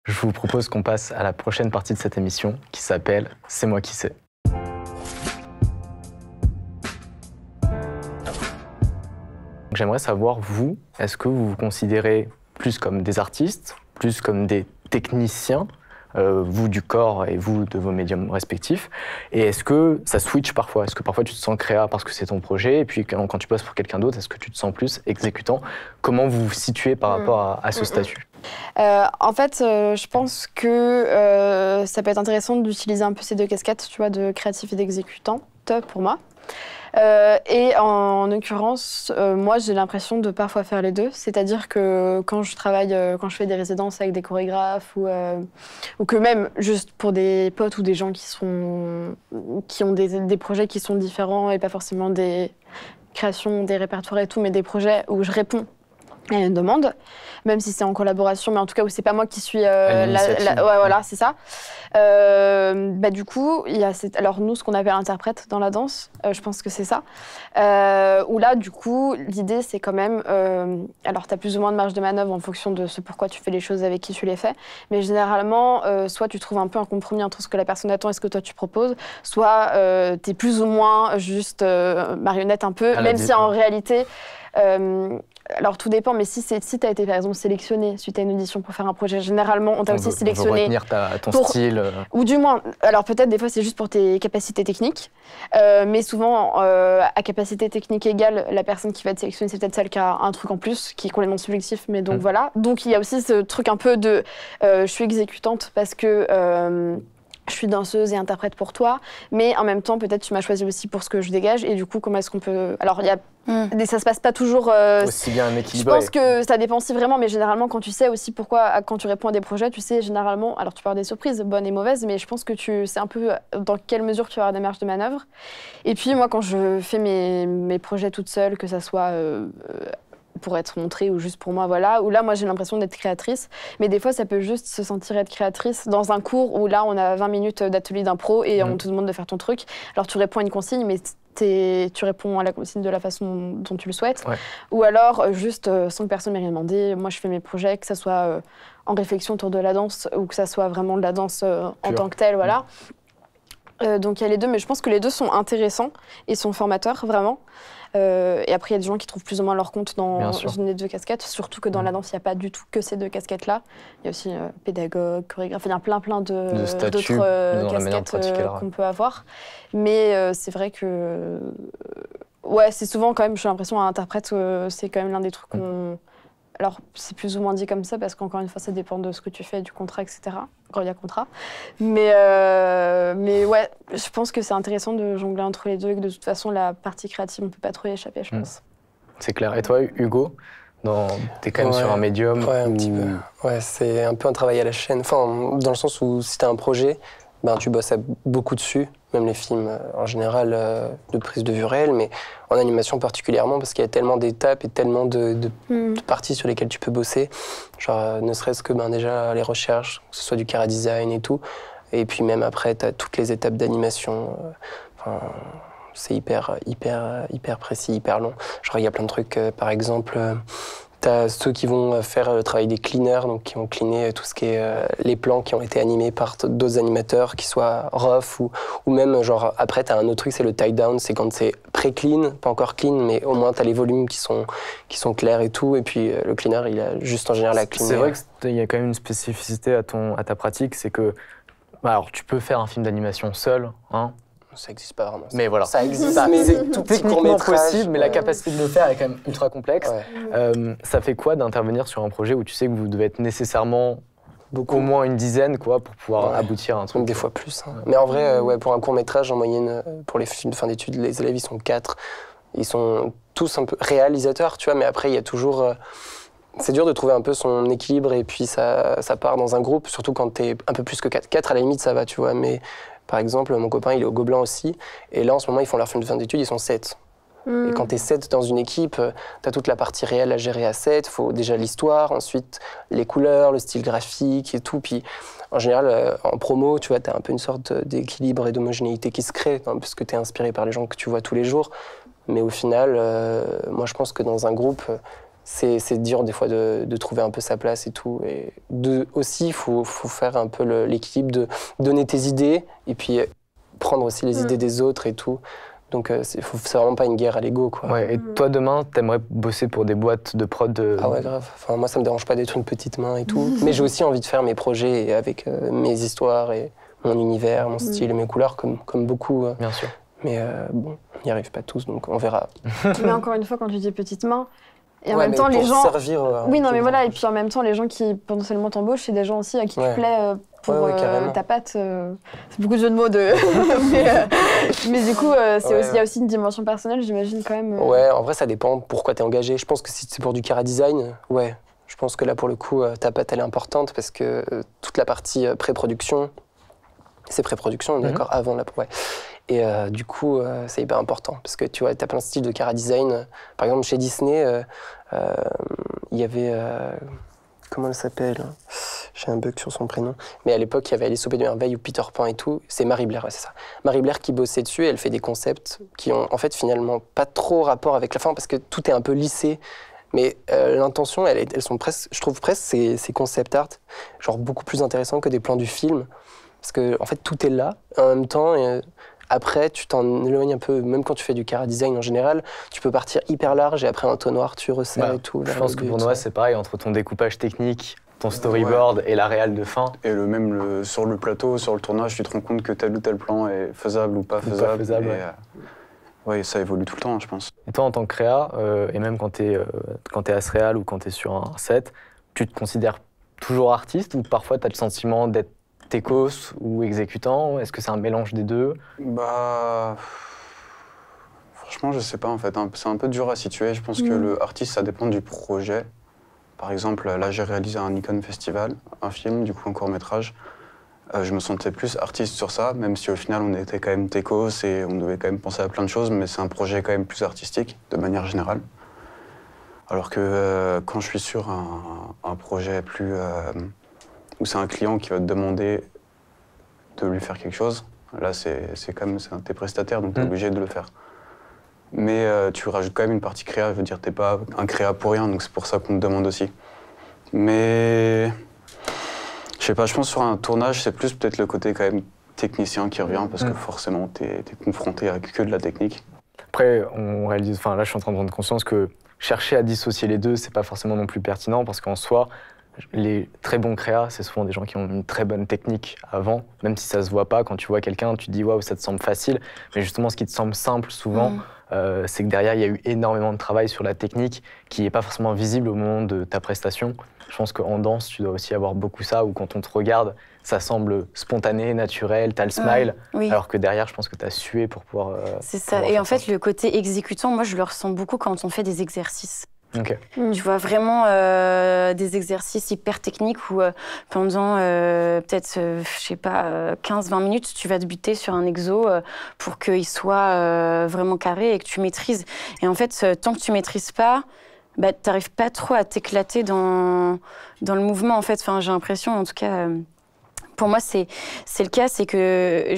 je vous propose qu'on passe à la prochaine partie de cette émission qui s'appelle « C'est moi qui sais ». J'aimerais savoir, vous, est-ce que vous vous considérez plus comme des artistes, plus comme des techniciens, vous du corps et vous de vos médiums respectifs? Et est-ce que ça switch parfois? Est-ce que parfois tu te sens créa parce que c'est ton projet, et puis quand tu bosses pour quelqu'un d'autre, est-ce que tu te sens plus exécutant? Comment vous vous situez par rapport à ce statut? En fait, je pense que ça peut être intéressant d'utiliser un peu ces deux casquettes, tu vois, de créatif et d'exécutant, pour moi. Et en l'occurrence, moi j'ai l'impression de parfois faire les deux. C'est-à-dire que quand je travaille, quand je fais des résidences avec des chorégraphes ou que même juste pour des potes ou des gens qui ont des projets qui sont différents et pas forcément des créations, des répertoires et tout, mais des projets où je réponds à une demande, même si c'est en collaboration, mais en tout cas où c'est pas moi qui suis ouais, voilà, c'est ça. Du coup, il y a alors nous, ce qu'on appelle interprète dans la danse, je pense que c'est ça. Où là, du coup, l'idée, c'est quand même... alors, tu as plus ou moins de marge de manœuvre en fonction de ce pourquoi tu fais les choses, avec qui tu les fais. Mais généralement, soit tu trouves un peu un compromis entre ce que la personne attend et ce que toi, tu proposes, soit tu es plus ou moins juste marionnette un peu, même si en réalité... alors tout dépend, mais si tu as été par exemple sélectionné suite à une audition pour faire un projet, généralement on t'a aussi sélectionné. On veut retenir ton style. Ou du moins, alors peut-être des fois c'est juste pour tes capacités techniques, mais souvent à capacité technique égale, la personne qui va être sélectionnée c'est peut-être celle qui a un truc en plus, qui est complètement subjectif, mais donc voilà. Donc il y a aussi ce truc un peu de je suis exécutante parce que... je suis danseuse et interprète pour toi, mais en même temps, peut-être tu m'as choisi aussi pour ce que je dégage, et du coup, comment est-ce qu'on peut... Alors, ça se passe pas toujours... aussi bien équilibré. Je pense que ça dépend aussi vraiment, mais généralement, quand tu sais aussi pourquoi, quand tu réponds à des projets, tu sais généralement... Alors, tu peux avoir des surprises, bonnes et mauvaises, mais je pense que tu sais un peu dans quelle mesure tu vas avoir des marges de manœuvre. Et puis, moi, quand je fais mes projets toute seule, que ça soit... pour être montrée ou juste pour moi, voilà. Où là, moi, j'ai l'impression d'être créatrice. Mais des fois, ça peut juste se sentir être créatrice dans un cours où là, on a 20 minutes d'atelier d'impro et on te demande de faire ton truc. Alors, tu réponds à une consigne, mais tu réponds à la consigne de la façon dont tu le souhaites. Ouais. Ou alors, juste sans que personne m'ait rien demandé, moi, je fais mes projets, que ça soit en réflexion autour de la danse ou que ça soit vraiment de la danse en tant que telle, voilà. Donc, il y a les deux, mais je pense que les deux sont intéressants et sont formateurs, vraiment. Et après, il y a des gens qui trouvent plus ou moins leur compte dans une des deux casquettes, surtout que dans la danse, il n'y a pas du tout que ces deux casquettes-là. Il y a aussi pédagogue, chorégraphe, il y a plein d'autres casquettes qu'on peut avoir. Mais c'est vrai que... ouais, c'est souvent quand même, j'ai l'impression, un interprète, c'est quand même l'un des trucs qu'on... Alors, c'est plus ou moins dit comme ça, parce qu'encore une fois, ça dépend de ce que tu fais, du contrat, etc. Quand il y a contrat. Mais ouais, je pense que c'est intéressant de jongler entre les deux et que de toute façon, la partie créative, on ne peut pas trop y échapper, je pense. C'est clair. Et toi, Hugo, t'es quand même sur un médium un petit peu. Ouais, c'est un peu un travail à la chaîne. Enfin, dans le sens où si tu as un projet, tu bosses beaucoup dessus. Même les films en général de prise de vue réelle, mais en animation particulièrement parce qu'il y a tellement d'étapes et tellement de parties sur lesquelles tu peux bosser. Genre ne serait-ce que déjà les recherches, que ce soit du chara-design et tout. Et puis même après, tu as toutes les étapes d'animation. C'est hyper précis, hyper long. Genre il y a plein de trucs, par exemple... T'as ceux qui vont faire le travail des cleaners, donc qui vont cleaner tout ce qui est les plans qui ont été animés par d'autres animateurs, qui soient rough ou même genre après t'as un autre truc, c'est le tie down, c'est quand c'est pré-clean, pas encore clean, mais au moins t'as les volumes qui sont clairs et tout, et puis le cleaner il a juste en général la cleaner. C'est vrai qu'il y a quand même une spécificité à ta pratique, c'est que alors tu peux faire un film d'animation seul, hein. Ça n'existe pas vraiment. Mais voilà. Ça existe, mais c'est tout techniquement possible, mais la capacité de le faire est quand même ultra complexe. Ouais. Ça fait quoi d'intervenir sur un projet où tu sais que vous devez être nécessairement au moins une dizaine pour pouvoir aboutir à un truc? Des fois plus. Hein. Mais en vrai, pour un court-métrage, en moyenne, pour les films de fin d'études, les élèves, ils sont 4. Ils sont tous un peu réalisateurs, tu vois, mais après, il y a toujours... c'est dur de trouver un peu son équilibre et puis ça part dans un groupe, surtout quand t'es un peu plus que 4. 4, à la limite, ça va, tu vois, mais... Par exemple, mon copain, il est au Gobelin aussi. Et là, en ce moment, ils font leur film de fin d'études, ils sont 7. Et quand tu es 7 dans une équipe, tu as toute la partie réelle à gérer à 7. Il faut déjà l'histoire, ensuite les couleurs, le style graphique et tout. Puis en général, en promo, tu vois, tu as un peu une sorte d'équilibre et d'homogénéité qui se crée, parce que tu es inspiré par les gens que tu vois tous les jours. Mais au final, moi, je pense que dans un groupe, c'est dur des fois de trouver un peu sa place et tout. Et aussi, il faut faire un peu l'équilibre de donner tes idées et puis prendre aussi les idées des autres et tout. Donc c'est vraiment pas une guerre à l'ego, quoi. Ouais, et toi, demain, t'aimerais bosser pour des boîtes de prod Ah ouais, grave. Enfin, moi, ça me dérange pas d'être une petite main et tout. Mais j'ai aussi envie de faire mes projets avec mes histoires et mon univers, mon style et mes couleurs, comme beaucoup. Bien sûr. Mais bon, on n'y arrive pas tous, donc on verra. Mais encore une fois, quand tu dis petite main, et en Ouais, même temps, mais les pour gens. servir, Oui, non, mais voilà, et grand. puis en même temps, les gens qui potentiellement t'embauchent, c'est des gens aussi à qui Ouais. tu plais pour Ouais, carrément. ta patte. C'est beaucoup de jeux de mots de. mais du coup, il y a aussi une dimension personnelle, j'imagine quand même. Ouais, en vrai, ça dépend pourquoi t'es engagé. Je pense que si c'est pour du Cara Design, ouais. Je pense que là, pour le coup, ta patte, elle est importante parce que toute la partie pré-production, c'est pré-production, d'accord, avant la. Ouais. Et du coup, c'est hyper important parce que tu vois, t'as plein de styles de Cara Design. Par exemple, chez Disney, il y avait. Comment elle s'appelle? J'ai un bug sur son prénom. Mais à l'époque, il y avait Alice au Pays des Merveilles ou Peter Pan et tout. C'est Marie Blair, ouais, c'est ça. Marie Blair qui bossait dessus, elle fait des concepts qui ont en fait finalement pas trop rapport avec la fin parce que tout est un peu lissé. Mais l'intention, elles sont presque, je trouve presque ces concept art, genre beaucoup plus intéressants que des plans du film. Parce que en fait, tout est là. En même temps, après, tu t'en éloignes un peu, même quand tu fais du Cara Design en général, tu peux partir hyper large et après un tonnoir, tu resserres et tout. Je pense que pour Noah, c'est pareil, entre ton découpage technique, ton storyboard et la réal de fin. Et sur le plateau, sur le tournage, tu te rends compte que tel ou tel plan est faisable ou pas faisable. Ouais, ça évolue tout le temps, je pense. Et toi, en tant que créa, et même quand t'es à Sréal ou quand t'es sur un set, tu te considères toujours artiste ou parfois t'as le sentiment d'être techos ou exécutant? Est-ce que c'est un mélange des deux? Bah... Franchement, je sais pas en fait. C'est un peu dur à situer. Je pense que le artiste, ça dépend du projet. Par exemple, là, j'ai réalisé un Nikon Festival, un film, du coup un court-métrage. Je me sentais plus artiste sur ça, même si au final, on était quand même techos et on devait quand même penser à plein de choses, mais c'est un projet quand même plus artistique, de manière générale. Alors que quand je suis sur un projet plus... où c'est un client qui va te demander de lui faire quelque chose, là, c'est un de tes prestataires, donc tu es obligé de le faire. Mais tu rajoutes quand même une partie créa, je veux dire, t'es pas un créa pour rien, donc c'est pour ça qu'on te demande aussi. Mais... Je sais pas, je pense sur un tournage, c'est plus peut-être le côté quand même technicien qui revient, parce que forcément, t'es confronté à que de la technique. Après, on réalise, enfin là, je suis en train de prendre conscience que chercher à dissocier les deux, c'est pas forcément non plus pertinent, parce qu'en soi, les très bons créas, c'est souvent des gens qui ont une très bonne technique avant, même si ça se voit pas. Quand tu vois quelqu'un, tu te dis waouh, ça te semble facile, mais justement, ce qui te semble simple souvent, c'est que derrière, il y a eu énormément de travail sur la technique qui n'est pas forcément visible au moment de ta prestation. Je pense qu'en danse, tu dois aussi avoir beaucoup ça, où quand on te regarde, ça semble spontané, naturel, t'as le smile, alors que derrière, je pense que t'as sué pour pouvoir... c'est ça, et en fait, le côté exécutant, moi, je le ressens beaucoup quand on fait des exercices. Okay. Tu vois vraiment des exercices hyper techniques où pendant peut-être, je sais pas, 15-20 minutes, tu vas te buter sur un exo pour qu'il soit vraiment carré et que tu maîtrises. Et en fait, tant que tu maîtrises pas, bah, tu n'arrives pas trop à t'éclater dans le mouvement. En fait, enfin, j'ai l'impression, en tout cas, pour moi, c'est le cas, c'est que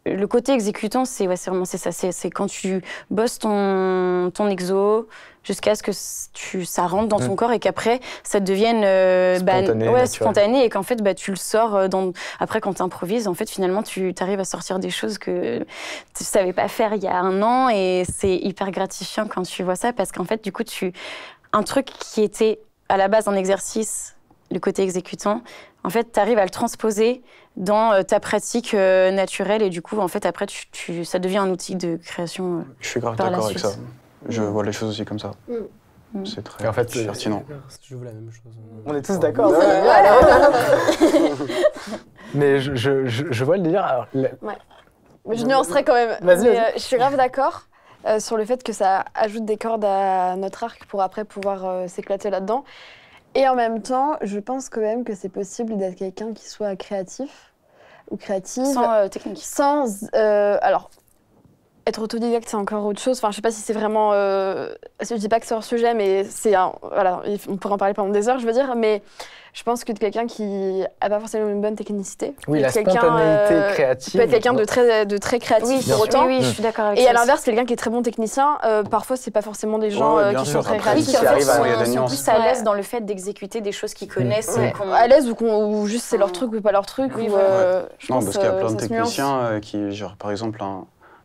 le côté exécutant, c'est vraiment ça. C'est quand tu bosses ton exo jusqu'à ce que ça rentre dans ton corps et qu'après, ça devienne spontané et qu'en fait, tu le sors. Après, quand tu improvises, en fait, finalement, tu arrives à sortir des choses que tu ne savais pas faire il y a un an et c'est hyper gratifiant quand tu vois ça parce qu'en fait, du coup, un truc qui était à la base un exercice, le côté exécutant, en fait, tu arrives à le transposer dans ta pratique naturelle et du coup, en fait, après, ça devient un outil de création. Je suis grave d'accord avec ça. Je vois les choses aussi comme ça. C'est très pertinent. Je veux la même chose. On est tous d'accord. Mais je vois le délire. Alors, Mais je nuancerais quand même. Vas-y. Je suis grave d'accord sur le fait que ça ajoute des cordes à notre arc pour après pouvoir s'éclater là-dedans. Et en même temps, je pense quand même que c'est possible d'être quelqu'un qui soit créatif ou créative. Sans technique. Alors, être autodidacte, c'est encore autre chose. Enfin, je sais pas si c'est vraiment. Je dis pas que c'est hors sujet, mais c'est voilà, on pourrait en parler pendant des heures, je veux dire. Mais je pense que quelqu'un qui a pas forcément une bonne technicité. Oui, la spontanéité créative. Peut être quelqu'un de très créatif pour autant. Oui, je suis d'accord avec ça. Et à l'inverse, quelqu'un qui est très bon technicien, parfois c'est pas forcément des gens qui sont très créatifs. Qui en fait il sont plus à l'aise dans le fait d'exécuter des choses qu'ils connaissent. À l'aise ou juste c'est leur truc ou pas leur truc. Oui, non, parce qu'il y a plein de techniciens qui, genre, par exemple,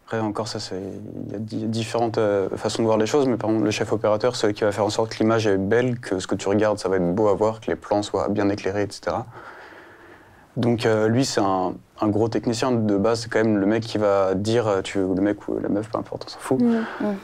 après encore ça, il y a différentes façons de voir les choses, mais par exemple le chef opérateur, c'est celui qui va faire en sorte que l'image est belle, que ce que tu regardes, ça va être beau à voir, que les plans soient bien éclairés, etc. Donc lui, c'est un gros technicien de base, c'est quand même le mec qui va dire, le mec ou la meuf, peu importe, on s'en fout,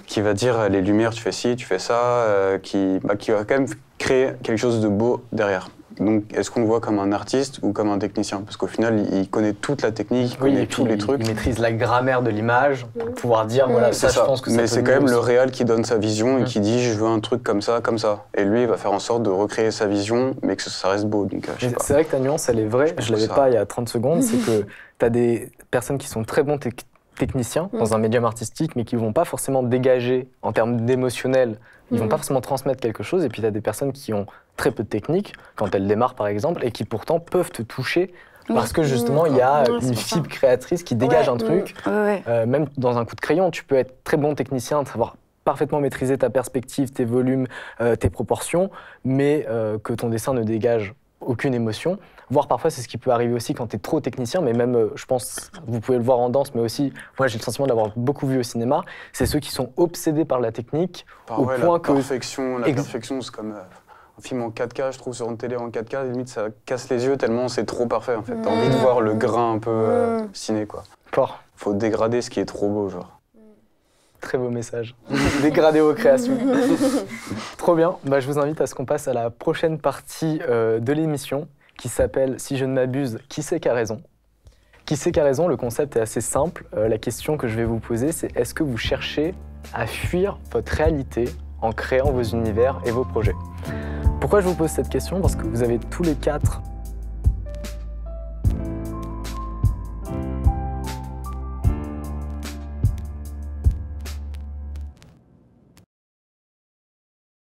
qui va dire les lumières, tu fais ci, tu fais ça, qui va quand même créer quelque chose de beau derrière. Donc, est-ce qu'on le voit comme un artiste ou comme un technicien? Parce qu'au final, il connaît toute la technique, il connaît tous les trucs. Il maîtrise la grammaire de l'image pour pouvoir dire, voilà, ça, je pense que ça. Mais c'est quand même le réal qui donne sa vision et qui dit, je veux un truc comme ça, comme ça. Et lui, il va faire en sorte de recréer sa vision, mais que ça reste beau. Donc, c'est vrai que ta nuance, elle est vraie. Je l'avais pas il y a 30 secondes. C'est que tu as des personnes qui sont très bons techniciens dans un médium artistique, mais qui vont pas forcément dégager en termes d'émotionnel. Ils vont pas forcément transmettre quelque chose. Et puis, tu as des personnes qui ont très peu de technique, quand elles démarrent par exemple, et qui pourtant peuvent te toucher parce que justement, il y a une fibre créatrice qui dégage un truc. Même dans un coup de crayon, tu peux être très bon technicien, de savoir parfaitement maîtriser ta perspective, tes volumes, tes proportions, mais que ton dessin ne dégage aucune émotion. Voire parfois, c'est ce qui peut arriver aussi quand tu es trop technicien, mais même, je pense, vous pouvez le voir en danse, mais aussi, moi j'ai le sentiment d'avoir beaucoup vu au cinéma, c'est ceux qui sont obsédés par la technique, au point que... La perfection, c'est comme un film en 4K, je trouve, sur une télé en 4K, limite ça casse les yeux tellement c'est trop parfait, en fait. T'as envie de voir le grain un peu ciné, quoi. Fort. Faut dégrader ce qui est trop beau, genre. Très beau message. Dégrader vos créations. Trop bien. Bah, je vous invite à ce qu'on passe à la prochaine partie de l'émission qui s'appelle, si je ne m'abuse, Qui c'est qui a raison? Qui c'est qui a raison? Le concept est assez simple. La question que je vais vous poser, c'est est-ce que vous cherchez à fuir votre réalité en créant vos univers et vos projets? Pourquoi je vous pose cette question? Parce que vous avez tous les quatre